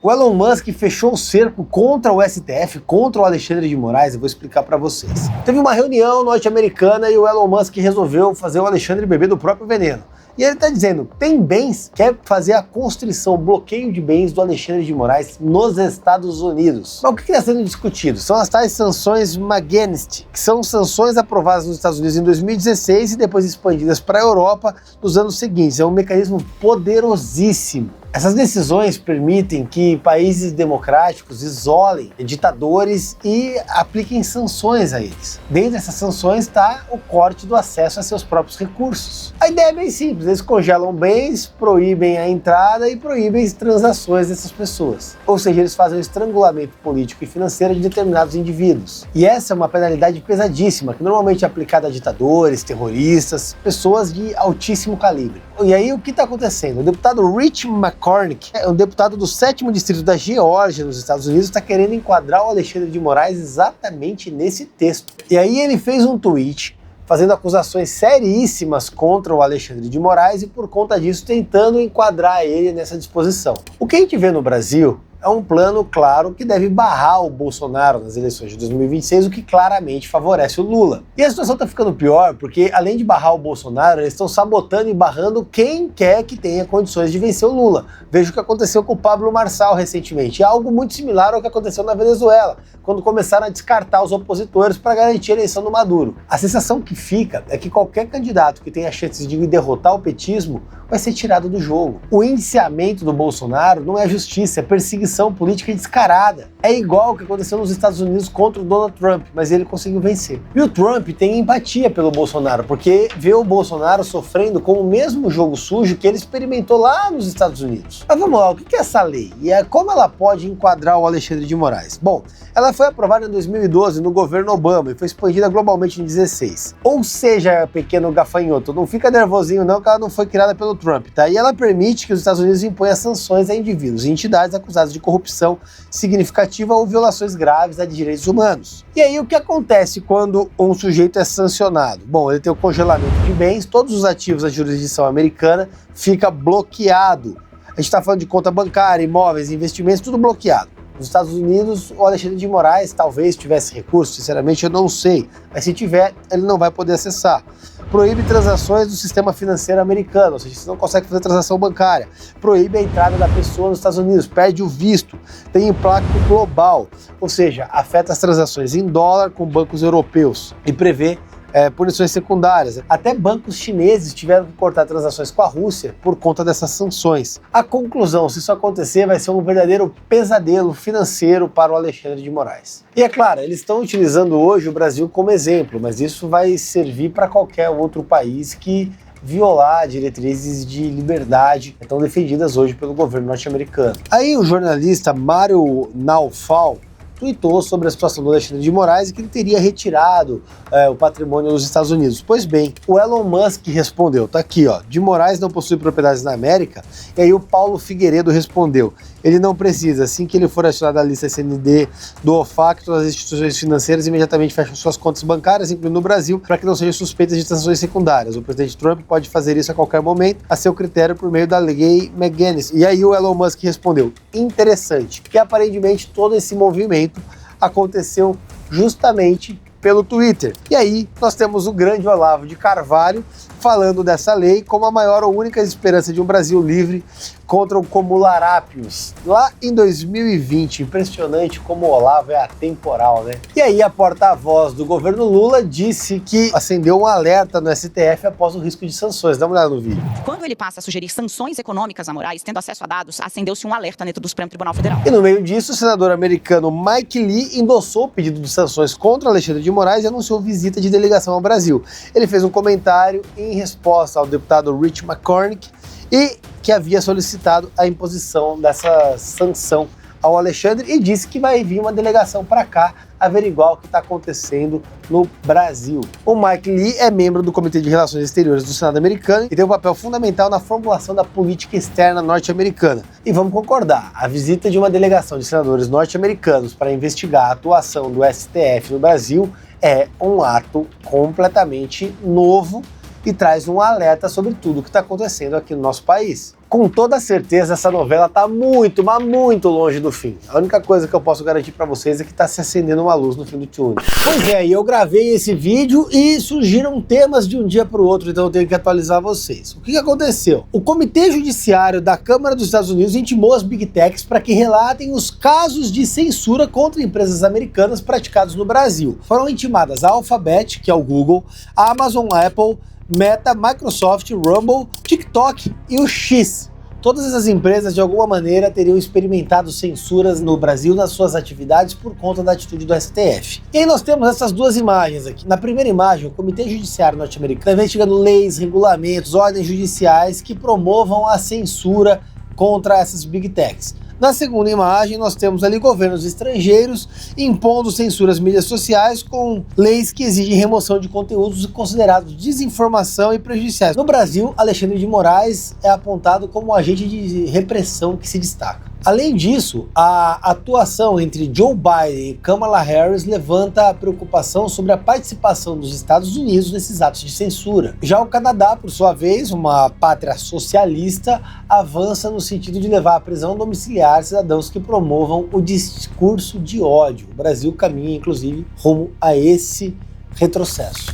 O Elon Musk fechou o cerco contra o STF, contra o Alexandre de Moraes, eu vou explicar para vocês. Teve uma reunião norte-americana e o Elon Musk resolveu fazer o Alexandre beber do próprio veneno. E ele está dizendo, tem bens, quer fazer a constrição, o bloqueio de bens do Alexandre de Moraes nos Estados Unidos. Mas o que está sendo discutido? São as tais sanções Magnitsky, que são sanções aprovadas nos Estados Unidos em 2016 e depois expandidas para a Europa nos anos seguintes. É um mecanismo poderosíssimo. Essas decisões permitem que países democráticos isolem ditadores e apliquem sanções a eles. Dentro dessas sanções está o corte do acesso a seus próprios recursos. A ideia é bem simples, eles congelam bens, proíbem a entrada e proíbem as transações dessas pessoas. Ou seja, eles fazem um estrangulamento político e financeiro de determinados indivíduos. E essa é uma penalidade pesadíssima, que normalmente é aplicada a ditadores, terroristas, pessoas de altíssimo calibre. E aí o que está acontecendo? O deputado Rich McCormick, um deputado do 7º distrito da Geórgia, nos Estados Unidos, está querendo enquadrar o Alexandre de Moraes exatamente nesse texto. E aí ele fez um tweet fazendo acusações seríssimas contra o Alexandre de Moraes e por conta disso tentando enquadrar ele nessa disposição. O que a gente vê no Brasil é um plano claro que deve barrar o Bolsonaro nas eleições de 2026, o que claramente favorece o Lula. E a situação está ficando pior porque, além de barrar o Bolsonaro, eles estão sabotando e barrando quem quer que tenha condições de vencer o Lula. Veja o que aconteceu com o Pablo Marçal recentemente. É algo muito similar ao que aconteceu na Venezuela, quando começaram a descartar os opositores para garantir a eleição do Maduro. A sensação que fica é que qualquer candidato que tenha chances de derrotar o petismo vai ser tirado do jogo. O indiciamento do Bolsonaro não é justiça, é perseguição política descarada. É igual o que aconteceu nos Estados Unidos contra o Donald Trump, mas ele conseguiu vencer. E o Trump tem empatia pelo Bolsonaro, porque vê o Bolsonaro sofrendo com o mesmo jogo sujo que ele experimentou lá nos Estados Unidos. Mas vamos lá, o que é essa lei? E como ela pode enquadrar o Alexandre de Moraes? Bom, ela foi aprovada em 2012 no governo Obama e foi expandida globalmente em 2016. Ou seja, pequeno gafanhoto, não fica nervosinho não, que ela não foi criada pelo Trump, tá? E ela permite que os Estados Unidos imponham sanções a indivíduos e entidades acusados de corrupção significativa ou violações graves a direitos humanos. E aí o que acontece quando um sujeito é sancionado? Bom, ele tem o congelamento de bens, todos os ativos da jurisdição americana fica bloqueado. A gente está falando de conta bancária, imóveis, investimentos, tudo bloqueado. Nos Estados Unidos, o Alexandre de Moraes talvez tivesse recurso, sinceramente eu não sei, mas se tiver, ele não vai poder acessar. Proíbe transações do sistema financeiro americano, ou seja, você não consegue fazer transação bancária. Proíbe a entrada da pessoa nos Estados Unidos, perde o visto, tem impacto global, ou seja, afeta as transações em dólar com bancos europeus e prevê punições secundárias. Até bancos chineses tiveram que cortar transações com a Rússia por conta dessas sanções. A conclusão, se isso acontecer, vai ser um verdadeiro pesadelo financeiro para o Alexandre de Moraes. E é claro, eles estão utilizando hoje o Brasil como exemplo, mas isso vai servir para qualquer outro país que violar diretrizes de liberdade que estão defendidas hoje pelo governo norte-americano. Aí o jornalista Mário Naufal tweetou sobre a situação do Alexandre de Moraes e que ele teria retirado o patrimônio dos Estados Unidos. Pois bem, o Elon Musk respondeu, tá aqui ó, de Moraes não possui propriedades na América, e aí o Paulo Figueiredo respondeu, ele não precisa, assim que ele for acionado a lista SND do OFAC, todas as instituições financeiras imediatamente fecham suas contas bancárias, incluindo o Brasil, para que não sejam suspeitas de transações secundárias. O presidente Trump pode fazer isso a qualquer momento, a seu critério por meio da lei Magnitsky. E aí o Elon Musk respondeu, interessante, que aparentemente todo esse movimento aconteceu justamente pelo Twitter. E aí nós temos o grande Olavo de Carvalho falando dessa lei como a maior ou única esperança de um Brasil livre contra o Comularápios, lá em 2020. Impressionante como o Olavo é atemporal, né? E aí a porta-voz do governo Lula disse que acendeu um alerta no STF após o risco de sanções. Dá uma olhada no vídeo. Quando ele passa a sugerir sanções econômicas a Moraes, tendo acesso a dados, acendeu-se um alerta dentro do Supremo Tribunal Federal. E no meio disso, o senador americano Mike Lee endossou o pedido de sanções contra Alexandre de Moraes e anunciou visita de delegação ao Brasil. Ele fez um comentário em resposta ao deputado Rich McCormick e que havia solicitado a imposição dessa sanção ao Alexandre e disse que vai vir uma delegação para cá averiguar o que está acontecendo no Brasil. O Mike Lee é membro do Comitê de Relações Exteriores do Senado americano e tem um papel fundamental na formulação da política externa norte-americana. E vamos concordar, a visita de uma delegação de senadores norte-americanos para investigar a atuação do STF no Brasil é um ato completamente novo e traz um alerta sobre tudo o que está acontecendo aqui no nosso país. Com toda certeza essa novela tá muito, mas muito longe do fim. A única coisa que eu posso garantir para vocês é que tá se acendendo uma luz no fim do túnel. Pois é, e eu gravei esse vídeo e surgiram temas de um dia para o outro, então eu tenho que atualizar vocês. O que aconteceu? O Comitê Judiciário da Câmara dos Estados Unidos intimou as Big Techs para que relatem os casos de censura contra empresas americanas praticados no Brasil. Foram intimadas a Alphabet, que é o Google, a Amazon, Apple, Meta, Microsoft, Rumble, TikTok e o X. Todas essas empresas, de alguma maneira, teriam experimentado censuras no Brasil nas suas atividades por conta da atitude do STF. E aí nós temos essas duas imagens aqui. Na primeira imagem, o Comitê Judiciário norte-americano está investigando leis, regulamentos, ordens judiciais que promovam a censura contra essas Big Techs. Na segunda imagem, nós temos ali governos estrangeiros impondo censura às mídias sociais com leis que exigem remoção de conteúdos considerados desinformação e prejudiciais. No Brasil, Alexandre de Moraes é apontado como um agente de repressão que se destaca. Além disso, a atuação entre Joe Biden e Kamala Harris levanta a preocupação sobre a participação dos Estados Unidos nesses atos de censura. Já o Canadá, por sua vez, uma pátria socialista, avança no sentido de levar à prisão domiciliar cidadãos que promovam o discurso de ódio. O Brasil caminha, inclusive, rumo a esse retrocesso.